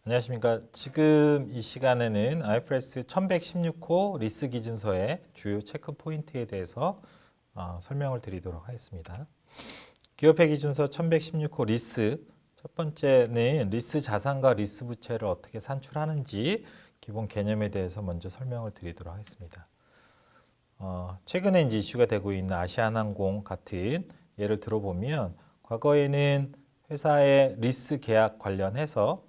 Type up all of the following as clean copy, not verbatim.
안녕하십니까. 지금 이 시간에는 IFRS 1116호 리스 기준서의 주요 체크 포인트에 대해서 설명을 드리도록 하겠습니다. 기업회 기준서 1116호 리스, 첫 번째는 리스 자산과 리스 부채를 어떻게 산출하는지 기본 개념에 대해서 먼저 설명을 드리도록 하겠습니다. 최근에 이제 이슈가 되고 있는 아시아나항공 같은 예를 들어보면 과거에는 회사의 리스 계약 관련해서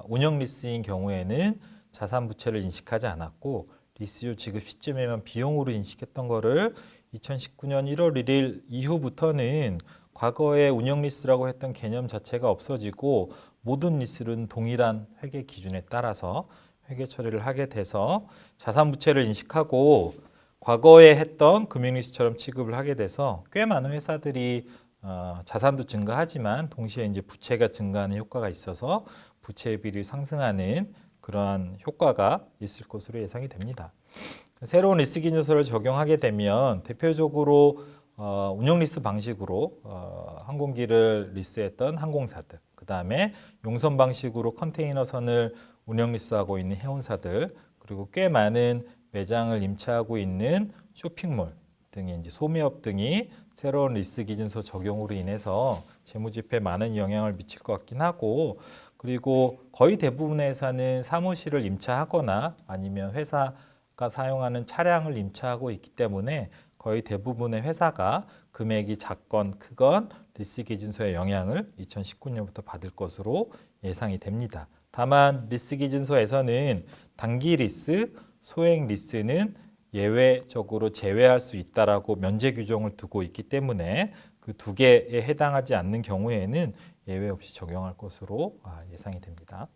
운영 리스인 경우에는 자산 부채를 인식하지 않았고 리스료 지급 시점에만 비용으로 인식했던 거를 2019년 1월 1일 이후부터는 과거의 운영 리스라고 했던 개념 자체가 없어지고 모든 리스는 동일한 회계 기준에 따라서 회계 처리를 하게 돼서 자산 부채를 인식하고 과거에 했던 금융리스처럼 취급을 하게 돼서 꽤 많은 회사들이 자산도 증가하지만 동시에 이제 부채가 증가하는 효과가 있어서 부채 비율이 상승하는 그러한 효과가 있을 것으로 예상이 됩니다. 새로운 리스 기준서를 적용하게 되면 대표적으로 운영 리스 방식으로 항공기를 리스했던 항공사들, 그 다음에 용선 방식으로 컨테이너선을 운영 리스하고 있는 해운사들, 그리고 꽤 많은 매장을 임차하고 있는 쇼핑몰 등의 이제 소매업 등이 새로운 리스 기준서 적용으로 인해서 재무집회에 많은 영향을 미칠 것 같긴 하고, 그리고 거의 대부분의 회사는 사무실을 임차하거나 아니면 회사가 사용하는 차량을 임차하고 있기 때문에 거의 대부분의 회사가 금액이 작건 크건 리스 기준서의 영향을 2019년부터 받을 것으로 예상이 됩니다. 다만 리스 기준서에서는 단기 리스, 소액 리스는 예외적으로 제외할 수 있다라고 면제 규정을 두고 있기 때문에 그 두 개에 해당하지 않는 경우에는 예외 없이 적용할 것으로 예상이 됩니다.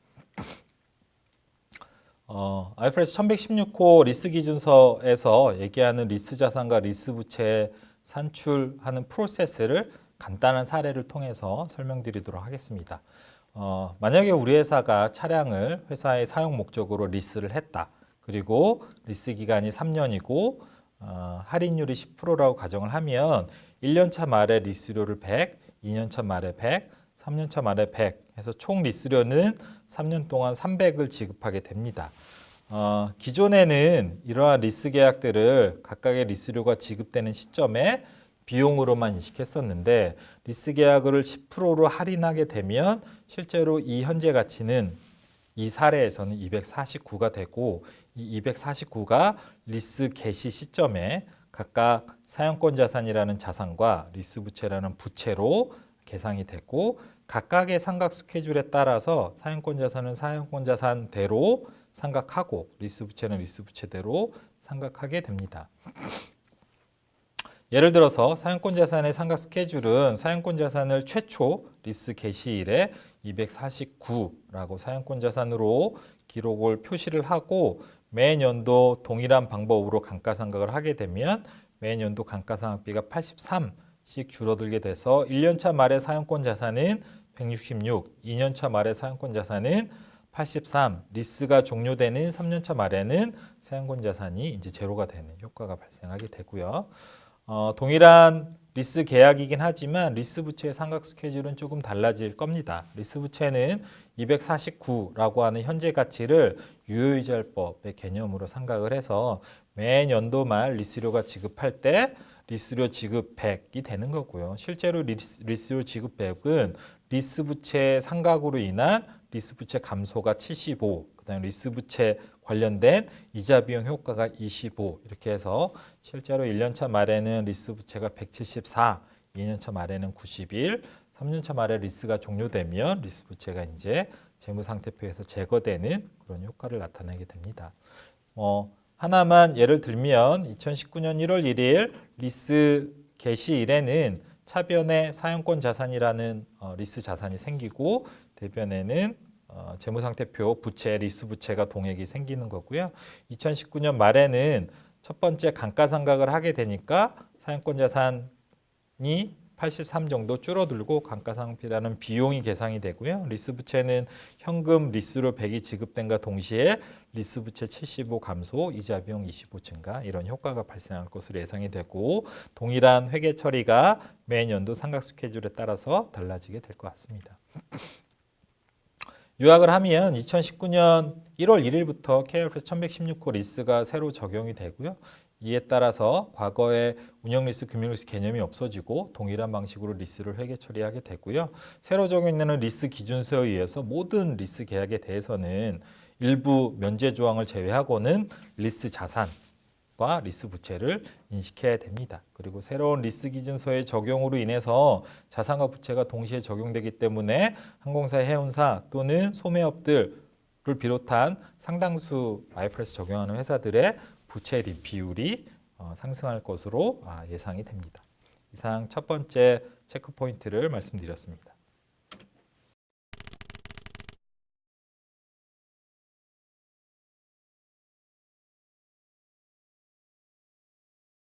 IFRS 1116호 리스 기준서에서 얘기하는 리스 자산과 리스 부채 산출하는 프로세스를 간단한 사례를 통해서 설명드리도록 하겠습니다. 만약에 우리 회사가 차량을 회사의 사용 목적으로 리스를 했다. 그리고 리스 기간이 3년이고 할인율이 10%라고 가정을 하면 1년차 말에 리스료를 100, 2년차 말에 100, 3년차 말에 100 해서 총 리스료는 3년 동안 300을 지급하게 됩니다. 기존에는 이러한 리스 계약들을 각각의 리스료가 지급되는 시점에 비용으로만 인식했었는데 리스 계약을 10%로 할인하게 되면 실제로 이 현재 가치는 이 사례에서는 249가 되고 이 249가 리스 개시 시점에 각각 사용권 자산이라는 자산과 리스 부채라는 부채로 계상이 되고 각각의 상각 스케줄에 따라서 사용권 자산은 사용권 자산대로 상각하고 리스 부채는 리스 부채대로 상각하게 됩니다. 예를 들어서 사용권 자산의 상각 스케줄은 사용권 자산을 최초 리스 개시일에 249라고 사용권 자산으로 기록을 표시를 하고 매년도 동일한 방법으로 감가상각을 하게 되면 매년도 감가상각비가 83씩 줄어들게 돼서 1년차 말의 사용권 자산은 166, 2년차 말의 사용권 자산은 83, 리스가 종료되는 3년차 말에는 사용권 자산이 이제 제로가 되는 효과가 발생하게 되고요. 동일한 리스 계약이긴 하지만 리스 부채의 상각 스케줄은 조금 달라질 겁니다. 리스 부채는 249라고 하는 현재 가치를 유효이자율법의 개념으로 상각을 해서 매년도 말 리스료가 지급할 때 리스료 지급 100이 되는 거고요. 실제로 리스료 지급 100은 리스 부채 상각으로 인한 리스 부채 감소가 75, 그다음에 리스 부채 관련된 이자 비용 효과가 25 이렇게 해서 실제로 1년차 말에는 리스 부채가 174, 2년차 말에는 91, 3년차 말에 리스가 종료되면 리스 부채가 이제 재무상태표에서 제거되는 그런 효과를 나타내게 됩니다. 하나만 예를 들면 2019년 1월 1일 리스 개시일에는 차변에 사용권 자산이라는 리스 자산이 생기고 대변에는 재무상태표 부채, 리스 부채가 동액이 생기는 거고요. 2019년 말에는 첫 번째 감가상각을 하게 되니까 사용권 자산이 83 정도 줄어들고 감가상각비라는 비용이 계상이 되고요. 리스 부채는 현금 리스로 100이 지급된과 동시에 리스 부채 75 감소, 이자 비용 25 증가 이런 효과가 발생할 것으로 예상이 되고 동일한 회계 처리가 매년도 상각 스케줄에 따라서 달라지게 될 것 같습니다. 요약을 하면 2019년 1월 1일부터 KIFRS 1116호 리스가 새로 적용이 되고요. 이에 따라서 과거의 운영 리스, 금융 리스 개념이 없어지고 동일한 방식으로 리스를 회계 처리하게 되고요. 새로 적용되는 리스 기준서에 의해서 모든 리스 계약에 대해서는 일부 면제 조항을 제외하고는 리스 자산과 리스 부채를 인식해야 됩니다. 그리고 새로운 리스 기준서의 적용으로 인해서 자산과 부채가 동시에 적용되기 때문에 항공사, 해운사 또는 소매업들을 비롯한 상당수 IFRS 적용하는 회사들의 부채 비율이 상승할 것으로 예상이 됩니다. 이상 첫 번째 체크 포인트를 말씀드렸습니다.